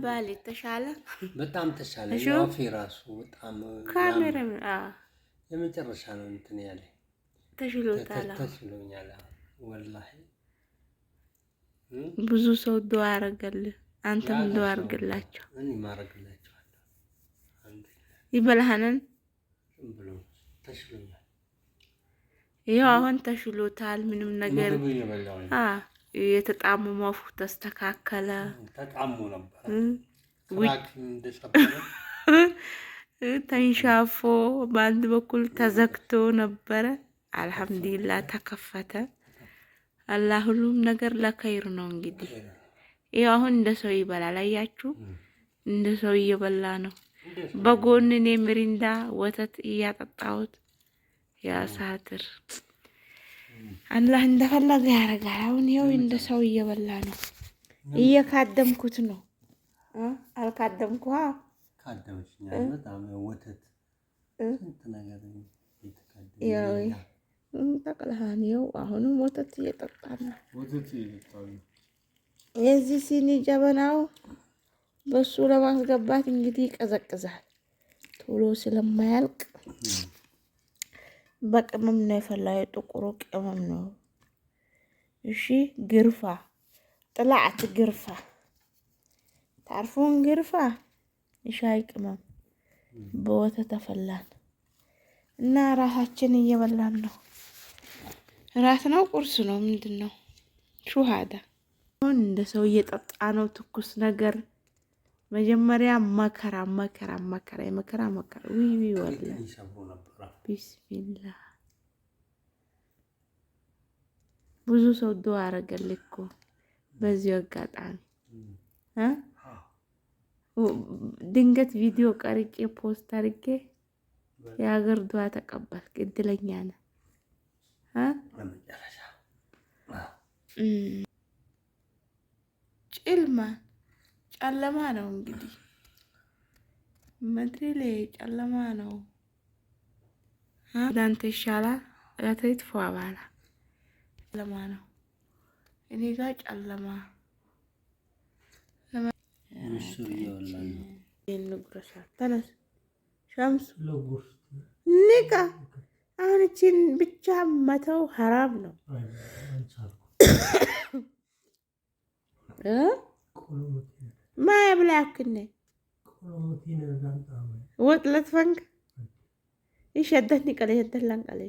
ባል ተሻለ በጣም ተሻለ። ያው ራሱ በጣም ካሜራ የመጨረሻ ነው እንትን ያለ ተሽሎኛል። ወላሂ ብዙ ሰው ዱአ አረገልህ። አንተም ዱአ አርግላቸው። እኔ ማረግላቸዋለሁ። ይበላሃነን ብሎ ተሽሎኛል። ይኸው አሁን ተሽሎታል። ምንም ነገር የተጣመመው አፉ ተስተካከለ። ተጣሙ ነበር ፍራክ እንደሰበረ ተንሻፎ በአንድ በኩል ተዘግቶ ነበረ። አልሐምዱሊላህ ተከፈተ። አላህ ሁሉም ነገር ለኸይር ነው። እንግዲህ ይኸው አሁን እንደ ሰው ይበላል። አያችሁ እንደ ሰው እየበላ ነው። በጎን እኔ ሚሪንዳ ወተት እያጠጣሁት ያ ሳትር አላህ እንደፈለገ ያደርጋል። አሁን ይኸው እንደ ሰው እየበላ ነው። እየካደምኩት ነው። አልካደምኩ ካደምሽኛል። በጣም ወተት ስንት ነገር ያው ጠቅልሃን ይኸው አሁንም ወተት እየጠጣን ነው። የዚህ ሲኒ ጀበናው በሱ ለማስገባት እንግዲህ ይቀዘቅዛል ቶሎ ስለማያልቅ በቅመም ነው የፈላው። የጥቁሩ ቅመም ነው። እሺ ግርፋ ጥላዓት ግርፋ ታርፉን ግርፋ የሻይ ቅመም በወተት ተፈላን እና ራሳችን እየበላን ነው። ራት ነው ቁርስ ነው ምንድነው? ሹሃዳ አሁን እንደ ሰው እየጠጣ ነው ትኩስ ነገር። መጀመሪያ መከራ የመከራ ውይ ወላ ቢስሚላህ ብዙ ሰው ዱአ አረገልኝ እኮ በዚህ አጋጣሚ ድንገት ቪዲዮ ቀርጬ ፖስት አድርጌ የሀገር ዱአ ተቀበልክ። እድለኛ ነህ። ጨለማ ነው እንግዲህ መድሪ ላይ ጨለማ ነው። ዳንተ ይሻላል ለተይት ፏባላ ጨለማ ነው። እኔ ጋር ጨለማ ተነስ ሸምሱ ንቃ። አሁን እቺን ብቻ መተው ሐራም ነው። ማያ ብላክነ ወጥለት ፈንክ ይሸደት ንቀለ ይደላን ቀለ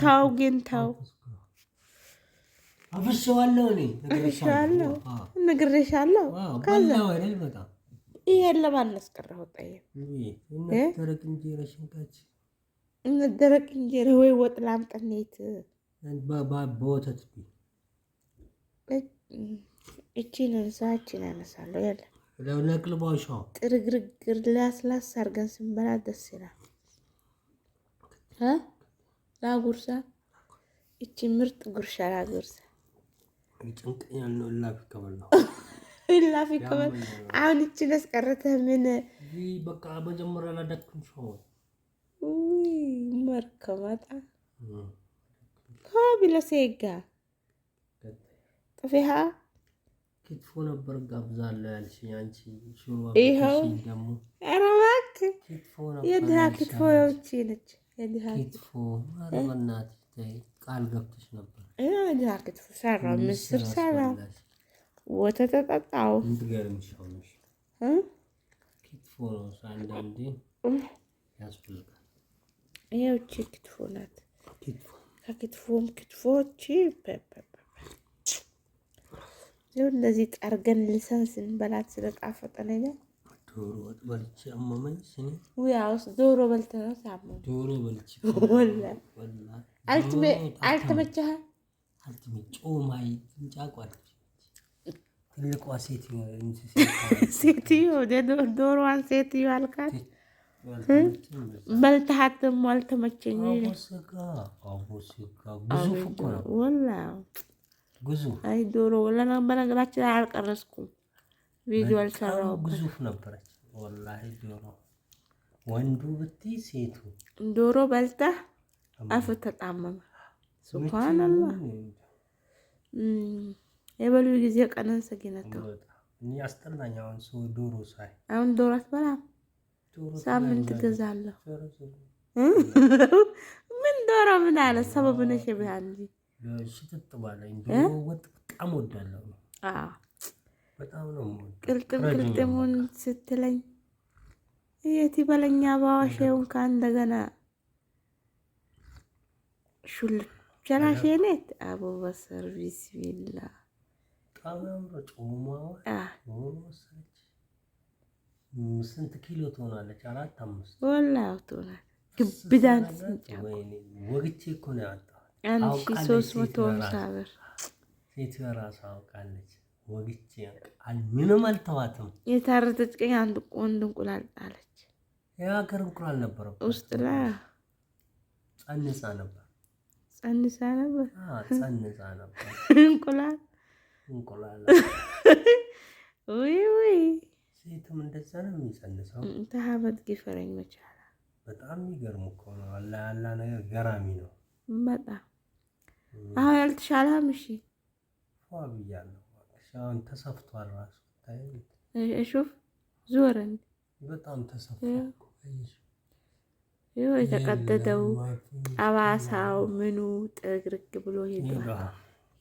ተው ግን ተው አፍርሻለሁ ነግሬሻለሁ። ካዛ ይሄን ለማነስ ቀረው ጠየ ደረቅ እንጀራ ወይ ወጥ ላምጠኔት በወተት እቺን እዛችን ያነሳለሁ ያለ ለቅልባሻ ጥርግርግር ላስላስ አድርገን ስንበላ ደስ ይላል። ላጉርሳ እቺ ምርጥ ጉርሻ ላጉርሳ ጭንቅኛል ነው ላፊ ከበል አሁን እቺን አስቀረተህ ምን በቃ መጀመሪያ ላደክም ሾው መርከማታ ካቢለ ሴጋ ጥፊሃ ክትፎ ነበር ጋብዛለሁ ያልሽኝ አንቺ ሹርባ ደግሞ አራክ ክትፎ የድሃ ክትፎ ነች የድሃ ክትፎ ማረመናት ቃል ገብተሽ ነበር። የድሃ ክትፎ ሰራው ምስር ሰራው ወተት ተጠጣው እንድገርምሽ ሆነሽ ክትፎ ነው አንዳንዴ ያስፈልጋል። ይኸው እቺ ክትፎ ናት። ከክትፎም ክትፎች እንደዚህ ጠርገን ልሰን ስንበላት ስለጣፈጠን አይደል? ዶሮ ወጥ በልቼ አመመኝ። ያውስ ዶሮ በልተህ ነው ሳመመኝ። ዶሮ በልቼ ወላሂ አልተመቸህም? ጮማይ እንጫቋል ትልቋ ሴትዮ ዶሮዋን ሴትዮ አልካት። በልተሃት ደግሞ አልተመቸኝ። ግዙፍ እኮ ነው ወላሂ ግዙፍ። አይ ዶሮ በነገራችን ላይ አልቀረስኩም፣ ቪዲዮ አልሰራሁም። ግዙፍ ነበረች ወላሂ ዶሮ። ወንዱ ብትይ ሴቱ ዶሮ በልተህ አፍ ተጣመመ። ሱብሃንአላህ የበሉ ጊዜ ቀነን ሰጊነተው እኔ አስጠላኝ። አሁን ሰው ዶሮ ሳይ አሁን ዶሮ አትበላም? ሳምንት ገዛለሁ። ምን ዶሮ ምን አለ ሰበብ ነሽ ቢያል ሽጥጥ ባለኝ ዶሮ ወጥ በጣም ወዳለሁ። በጣም ነው ቅልጥሙን ስትለኝ የት ይበለኛ ባዋሼውን ከእንደገና ሹል ጀላሼኔት አቦ በሰርቪስ ቢላ ጣማም ጾማው ስንት ኪሎ ትሆናለች? 4-5 ወላሂ ትሆናለች። ግብዳን ወግቼ እኮ ነው ያወጣው። 1350 ብር ሴት ራሷ አውቃለች። ወግቼ ምንም አልተዋትም። የታረደች ቀኝ አንድ ቆንድ እንቁላል ጣለች። የሀገር እንቁላል ነበር ውስጥ ላይ ጸንሳ ነበር። እንቁላል ወይ ሴትም እንደዛ ነው የሚጸንሰው። ተሀበት ግፈረኝ መቻል በጣም የሚገርም እኮ ነው። ያላ ነገር ገራሚ ነው በጣም። አሁን ያልተሻለህም? እሺ ፏ ብያለሁ። አሁን ተሰፍቷል ራሱ እሹፍ ዞረን በጣም ተሰፍቷል። የተቀደደው ጠባሳው ምኑ ጥርግርግ ብሎ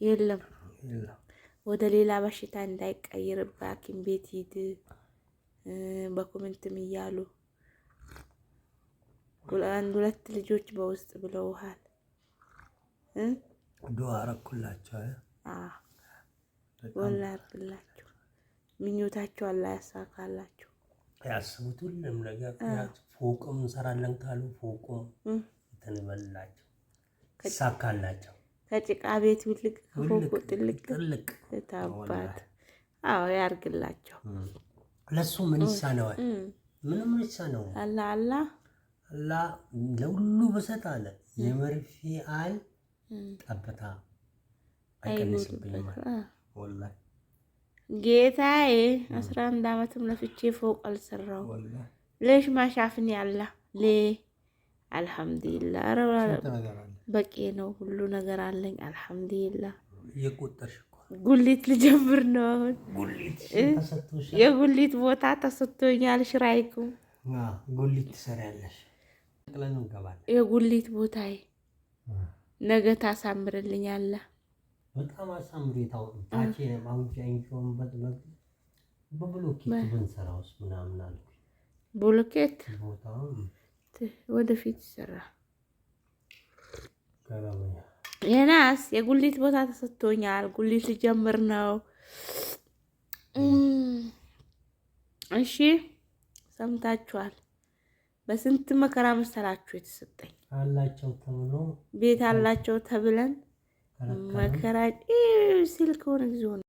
የለም። ወደ ሌላ በሽታ እንዳይቀይርብህ ሐኪም ቤት ሂድ በኮሜንትም እያሉ 2 ልጆች በውስጥ ብለውሃል። ዱአ አረኩላቸው። ወላ አርግላቸው። ምኞታቸው አላህ ያሳካላቸው። ያስቡት ሁሉም ነገር ፎቅም እንሰራለን ካሉ ፎቁም እንተንበላቸው ይሳካላቸው። ከጭቃ ቤት ውልቅ ከፎቁ ጥልቅ ታባት ያርግላቸው። ለሱ ምን ይሳነዋል? ምንም ይሳነው። አላህ ለሁሉ በሰጥ አለ። የመርፌ አል ጠብታ አይቀንስብኝም ወላሂ ጌታዬ። 11 ዓመትም ለፍቼ ፎቅ አልሰራው። ለሽ ማሻፍን ያላ አልሐምዱሊላህ። በቂ ነው፣ ሁሉ ነገር አለኝ አልሐምዱሊላህ። ጉሊት ልጀምር ነው አሁን። የጉሊት ቦታ ተሰጥቶኛል። ሽራይኩ ጉሊት ትሰሪያለሽ? የጉሊት ቦታዬ ነገ ታሳምርልኛለህ። በጣም አሳምሪ። ታውቂ በብሎኬት ብንሰራውስ ምናምን አልኩ። ብሎኬት ቦታው ወደፊት ይሰራ። የናስ የጉሊት ቦታ ተሰጥቶኛል። ጉሊት ልጀምር ነው። እሺ ሰምታችኋል። በስንት መከራ መሰላችሁ የተሰጠኝ። አላቸው ተብሎ ቤት አላቸው ተብለን መከራ ሲል ከሆነ ጊዜ